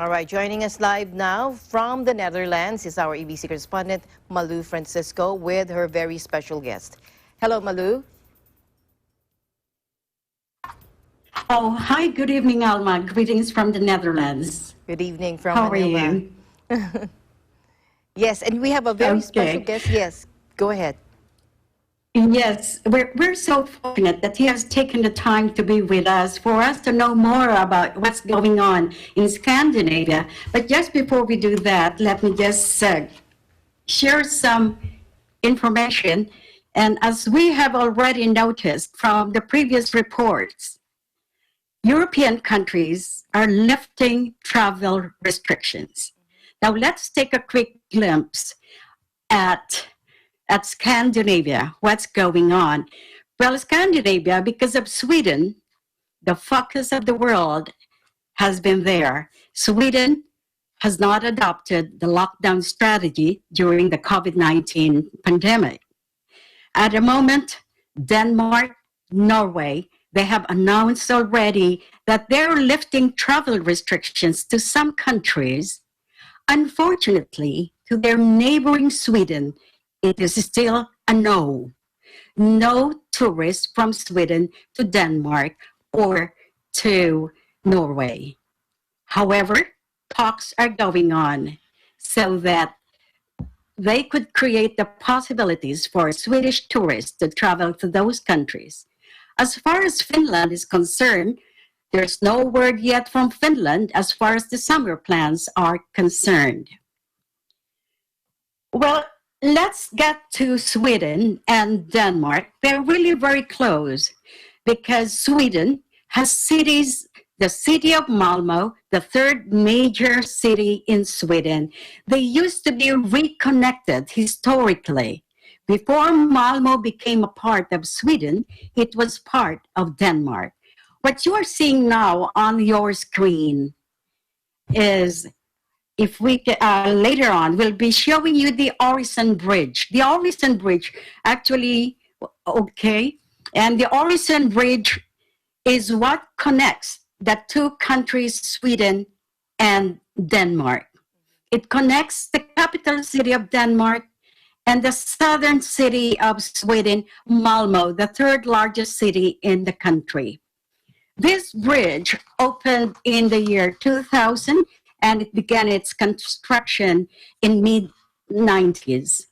All right, joining us live now from the Netherlands is our EBC correspondent, Malu Francisco, with her very special guest. Hello, Malu. Oh, hi, good evening, Alma. Greetings from the Netherlands. Good evening from How Manila. are you? Yes, and we have a very special guest. Yes, go ahead. Yes, we're so fortunate that he has taken the time to be with us for us to know more about what's going on in Scandinavia. But just before we do that, let me just share some information. And as we have already noticed from the previous reports, European countries are lifting travel restrictions. Now let's take a quick glimpse at Scandinavia, what's going on. Well, Scandinavia, because of Sweden, the focus of the world has been there. Sweden has not adopted the lockdown strategy during the COVID-19 pandemic. At the moment, Denmark, Norway, they have announced already that they're lifting travel restrictions to some countries. Unfortunately, to their neighboring Sweden, it is still a no. No tourists from Sweden to Denmark or to Norway. However, talks are going on so that they could create the possibilities for Swedish tourists to travel to those countries. As far as Finland is concerned, there's no word yet from Finland as far as the summer plans are concerned. Well, let's get to Sweden and Denmark. They're really very close because Sweden has cities, the city of Malmö, the third major city in Sweden. They used to be reconnected historically. Before Malmö became a part of Sweden, it was part of Denmark. What you are seeing now on your screen is, if we later on, we'll be showing you the Øresund Bridge. The Øresund Bridge, actually, okay, and the Øresund Bridge is what connects the two countries, Sweden and Denmark. It connects the capital city of Denmark and the southern city of Sweden, Malmö, the third largest city in the country. This bridge opened in the year 2000 and it began its construction in mid-90s.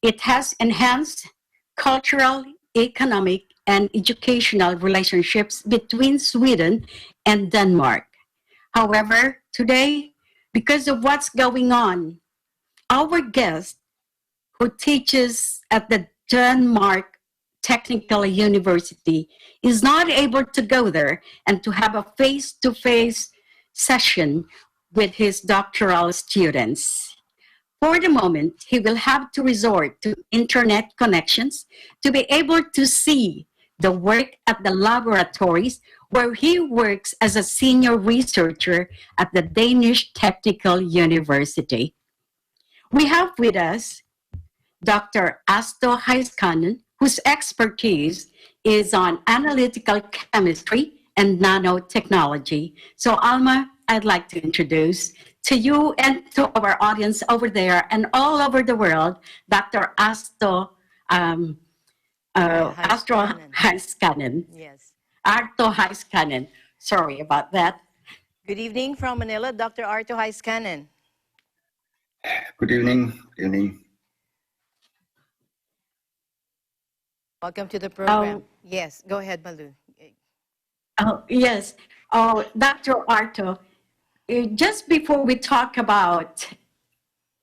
It has enhanced cultural, economic, and educational relationships between Sweden and Denmark. However, today, because of what's going on, our guest, who teaches at the Denmark Technical University, is not able to go there and to have a face-to-face session with his doctoral students. For the moment, he will have to resort to internet connections to be able to see the work at the laboratories where he works as a senior researcher at the Danish Technical University. We have with us Dr. Asto Heiskanen, whose expertise is on analytical chemistry and nanotechnology. So Alma, I'd like to introduce to you and to our audience over there and all over the world, Dr. Asto Heiskanen. Yes. Arto Heiskanen. Sorry about that. Good evening from Manila, Dr. Arto Heiskanen. Good evening. Good evening. Welcome to the program. Yes, go ahead, Malu. Yes. Dr. Arto, just before we talk about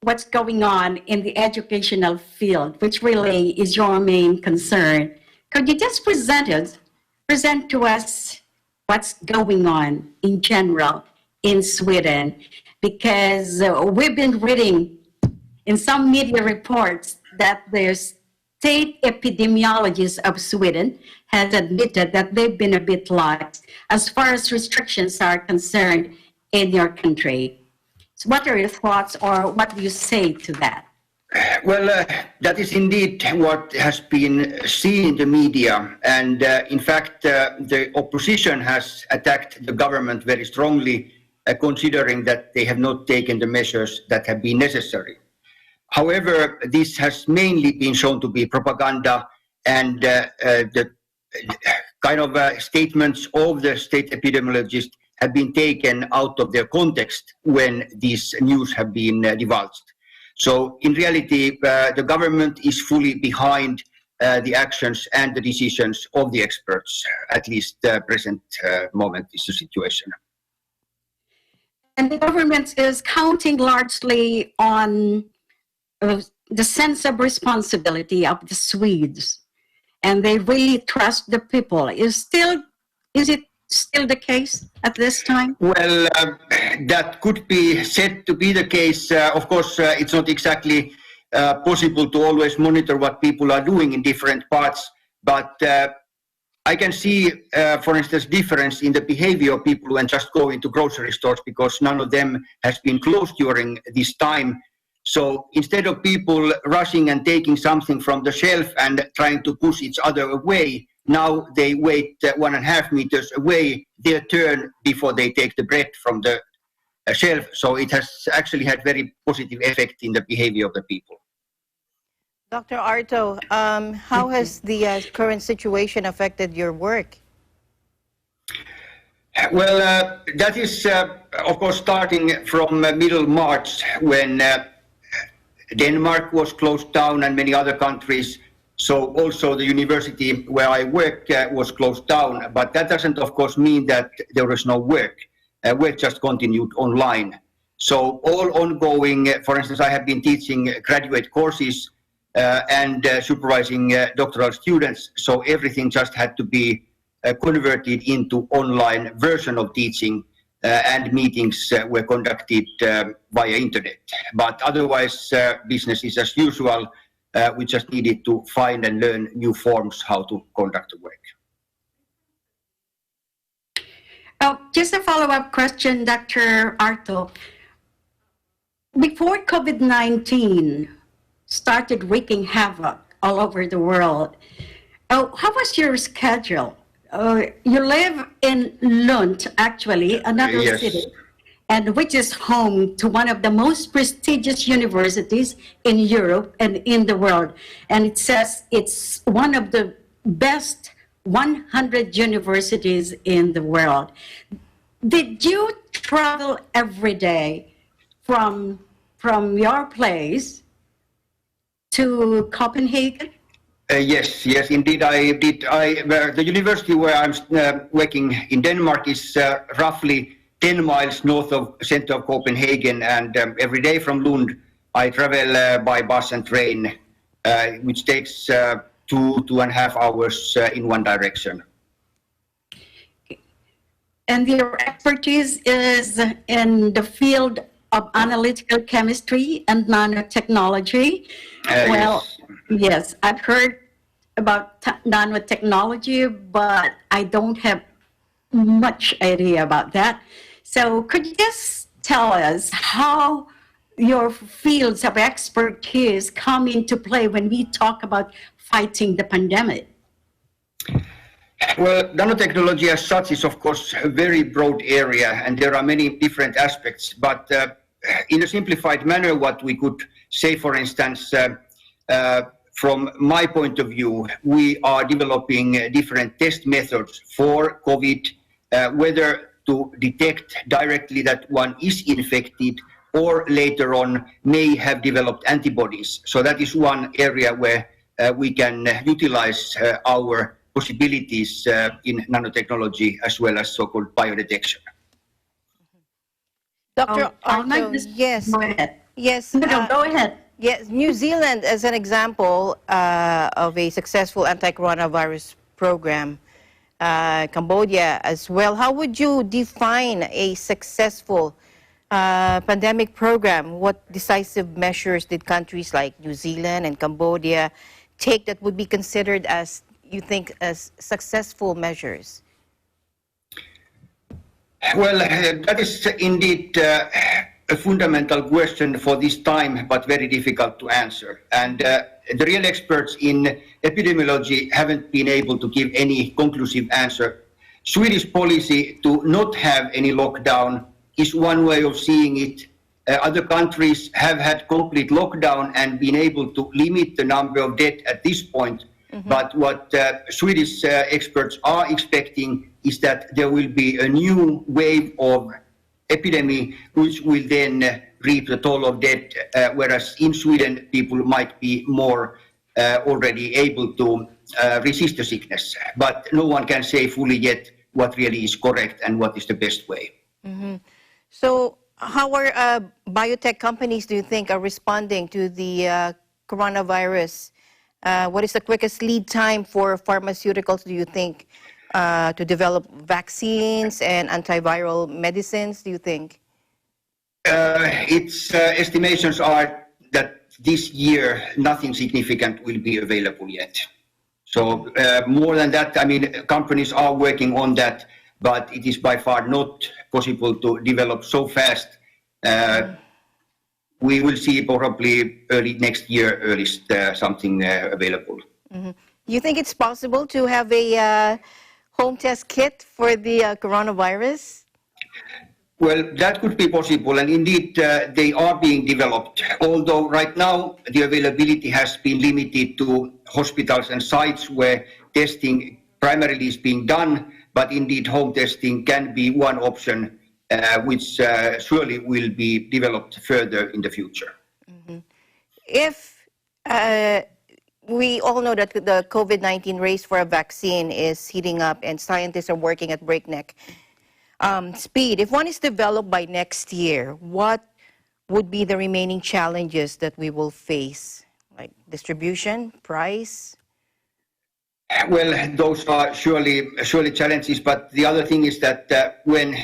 what's going on in the educational field, which really is your main concern, could you just present to us what's going on in general in Sweden? Because we've been reading in some media reports that there's state epidemiologists of Sweden has admitted that they've been a bit lax as far as restrictions are concerned in your country. So what are your thoughts, or what do you say to that? Well, that is indeed what has been seen in the media. And in fact, the opposition has attacked the government very strongly considering that they have not taken the measures that have been necessary. However, this has mainly been shown to be propaganda, and the kind of statements of the state epidemiologists have been taken out of their context when these news have been divulged. So in reality, the government is fully behind the actions and the decisions of the experts, at least present moment is the situation. And the government is counting largely on the sense of responsibility of the Swedes, and they really trust the people. Is it still the case at this time? Well, that could be said to be the case. Of course, it's not exactly possible to always monitor what people are doing in different parts, but I can see, for instance, difference in the behavior of people when just go into grocery stores, because none of them has been closed during this time. So instead of people rushing and taking something from the shelf and trying to push each other away, now they wait 1.5 meters away their turn before they take the bread from the shelf. So it has actually had very positive effect in the behavior of the people. Dr. Arto, how has the current situation affected your work? Well, that is, of course, starting from middle March, when Denmark was closed down and many other countries. So also the university where I work was closed down. But that doesn't, of course, mean that there was no work. Work just continued online. So all ongoing, for instance, I have been teaching graduate courses and supervising doctoral students. So everything just had to be converted into online version of teaching, and meetings were conducted via internet. But otherwise, business is as usual. We just needed to find and learn new forms how to conduct the work. Oh, just a follow-up question, Dr. Arto. Before COVID-19 started wreaking havoc all over the world, how was your schedule? You live in Lund, actually, another Yes. city, and which is home to one of the most prestigious universities in Europe and in the world. And it says it's one of the best 100 universities in the world. Did you travel every day from your place to Copenhagen? Yes, indeed I did. The university where I'm working in Denmark is roughly 10 miles north of center of Copenhagen, and every day from Lund I travel by bus and train, which takes 2.5 hours in one direction. And your expertise is in the field of analytical chemistry and nanotechnology. Yes, I've heard about nanotechnology, but I don't have much idea about that. So could you just tell us how your fields of expertise come into play when we talk about fighting the pandemic? Well, nanotechnology as such is, of course, a very broad area, and there are many different aspects. But in a simplified manner, what we could say, for instance, from my point of view, we are developing different test methods for COVID, whether to detect directly that one is infected or later on may have developed antibodies. So that is one area where we can utilize our possibilities in nanotechnology as well as so-called biodetection. Dr. Arto, yes. Go ahead. Yes. No, go ahead. Yes, New Zealand as an example of a successful anti-coronavirus program, Cambodia as well. How would you define a successful pandemic program? What decisive measures did countries like New Zealand and Cambodia take that would be considered as, you think, as successful measures? Well, that is indeed a fundamental question for this time, but very difficult to answer. And the real experts in epidemiology haven't been able to give any conclusive answer. Swedish policy to not have any lockdown is one way of seeing it. Other countries have had complete lockdown and been able to limit the number of deaths at this point. But what Swedish experts are expecting is that there will be a new wave of epidemic, which will then reap the toll of death, whereas in Sweden, people might be more already able to resist the sickness. But no one can say fully yet what really is correct and what is the best way. So how are biotech companies, do you think, are responding to the coronavirus? What is the quickest lead time for pharmaceuticals, do you think, to develop vaccines and antiviral medicines, do you think? Its estimations are that this year nothing significant will be available yet. So more than that, I mean, companies are working on that, but it is by far not possible to develop so fast. We will see probably early next year, earliest, something available. You think it's possible to have a home test kit for the coronavirus? Well, that could be possible, and indeed they are being developed. Although right now the availability has been limited to hospitals and sites where testing primarily is being done, but indeed home testing can be one option, which surely will be developed further in the future. If we all know that the COVID-19 race for a vaccine is heating up and scientists are working at breakneck speed, if one is developed by next year, what would be the remaining challenges that we will face? Like distribution, price? Well, those are surely challenges, but the other thing is that when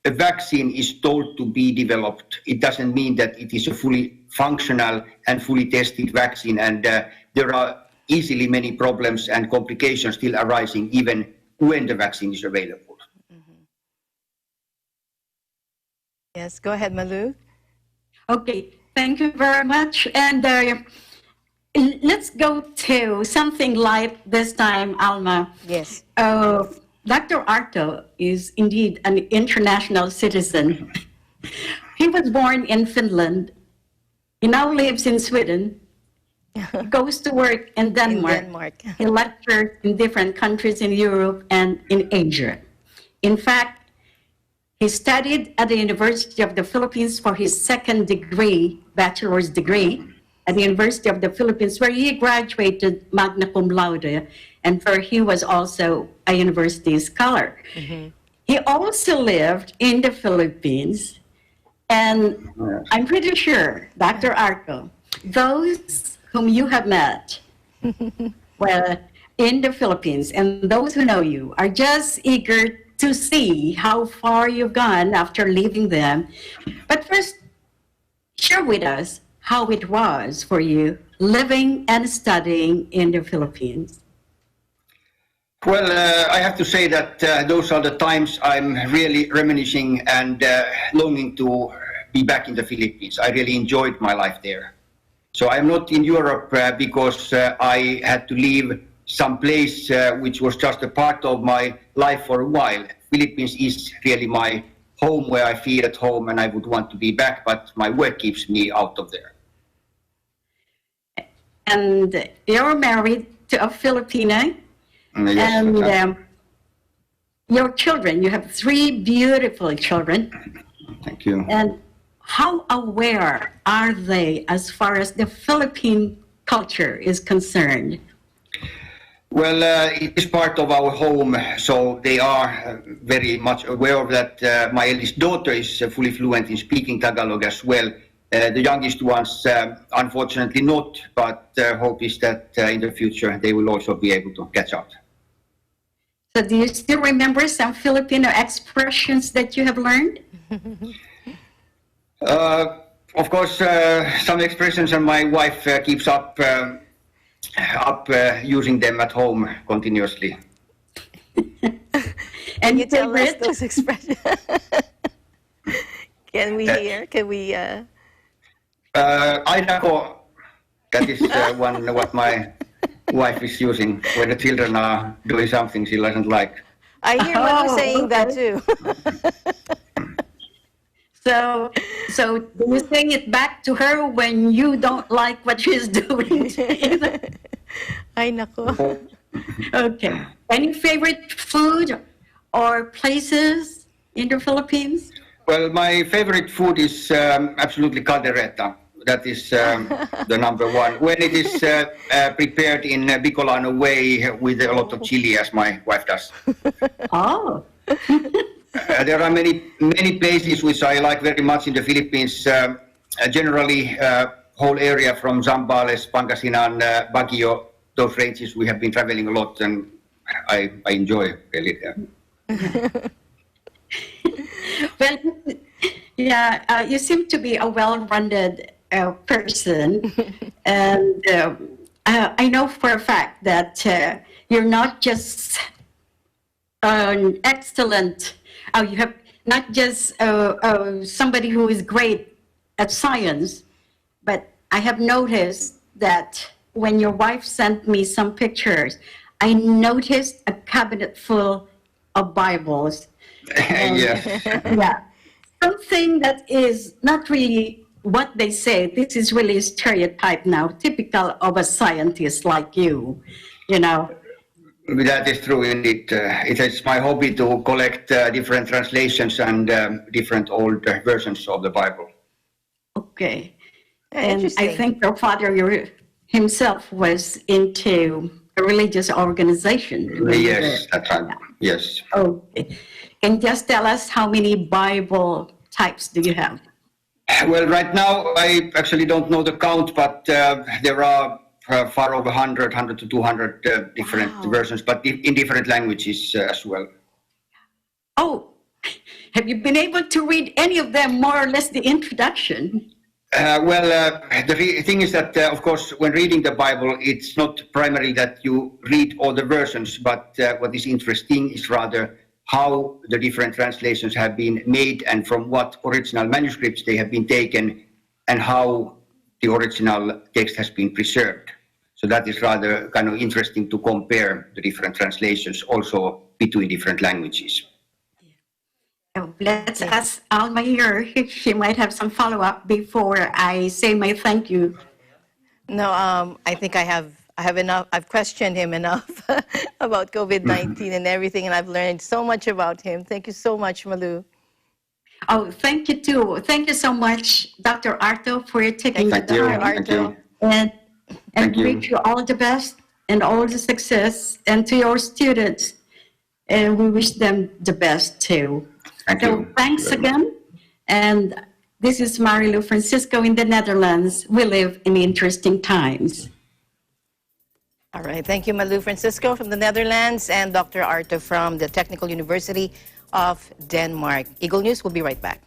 a vaccine is told to be developed, it doesn't mean that it is a fully functional and fully tested vaccine, and there are easily many problems and complications still arising even when the vaccine is available. Yes, go ahead, Malu. Okay, thank you very much. And let's go to something light this time, Alma. Yes. Dr. Arto is indeed an international citizen. He was born in Finland. He now lives in Sweden. Goes to work in Denmark. He lectures in different countries in Europe and in Asia. In fact, he studied at the University of the Philippines for his second degree, bachelor's degree, at the University of the Philippines, where he graduated magna cum laude, and where he was also a university scholar. He also lived in the Philippines, and I'm pretty sure, Dr. Arco, those whom you have met, well, in the Philippines, and those who know you are just eager to see how far you've gone after leaving them. But first, share with us how it was for you living and studying in the Philippines. Well, I have to say that those are the times I'm really reminiscing and longing to be back in the Philippines. I really enjoyed my life there. So I'm not in Europe because I had to leave some place which was just a part of my life for a while. Philippines is really my home, where I feel at home, and I would want to be back, but my work keeps me out of there. And you're married to a Filipino, Yes, and your children, you have 3 beautiful children. thank you. And how aware are they as far as the Philippine culture is concerned? Well, it is part of our home, so they are very much aware of that. My eldest daughter is fully fluent in speaking Tagalog as well. The youngest ones, unfortunately not, but hope is that in the future they will also be able to catch up. So do you still remember some Filipino expressions that you have learned? Of course, some expressions, and my wife keeps up using them at home continuously. And You tell us favorite? those expressions. Can we hear? Can we? Aina, that is one what my wife is using when the children are doing something she doesn't like. I hear Malu saying that okay. too. So, so do you sing it back to her when you don't like what she's doing? Ay, nako. Okay. Any favorite food or places in the Philippines? Well, my favorite food is absolutely caldereta. That is the number one. When it is prepared in a Bicolano way with a lot of chili, as my wife does. Oh, There are many places which I like very much in the Philippines. Generally, whole area from Zambales, Pangasinan, Baguio, those ranges we have been traveling a lot, and I enjoy really. well, yeah, you seem to be a well-rounded person, and I know for a fact that you're not just an excellent. You have not just somebody who is great at science, but I have noticed that when your wife sent me some pictures, I noticed a cabinet full of Bibles. Yes. Yeah, something that is not really what they say. This is really a stereotype now, typical of a scientist like you, you know. That is true indeed. It is my hobby to collect different translations and different old versions of the Bible. Okay. Yeah, And I interesting. think your father himself was into a religious organization. Yes, that's right. Yes. Okay. Can you just tell us how many Bible types do you have? Well, right now I actually don't know the count, but there are far over 100 to 200 different Wow. versions, but in different languages as well. Oh, have you been able to read any of them, more or less the introduction? The thing is that, of course, when reading the Bible, it's not primarily that you read all the versions, but what is interesting is rather how the different translations have been made and from what original manuscripts they have been taken and how the original text has been preserved. So that is rather kind of interesting to compare the different translations also between different languages. Oh, let's ask Alma here. She might have some follow-up before I say my thank you. No, I think I have enough. I've questioned him enough about COVID-19 and everything, and I've learned so much about him. Thank you so much, Malu. Oh, thank you too. Thank you so much, Dr. Arto, for taking the Thank you. time. Thank you. And Thank you. wish you all the best and all the success. And to your students, and we wish them the best too. Thank So you. thanks very much. again. And this is Marilu Francisco in the Netherlands. We live in interesting times. All right. Thank you, Malu Francisco from the Netherlands and Dr. Arto from the Technical University of Denmark. Eagle News will be right back.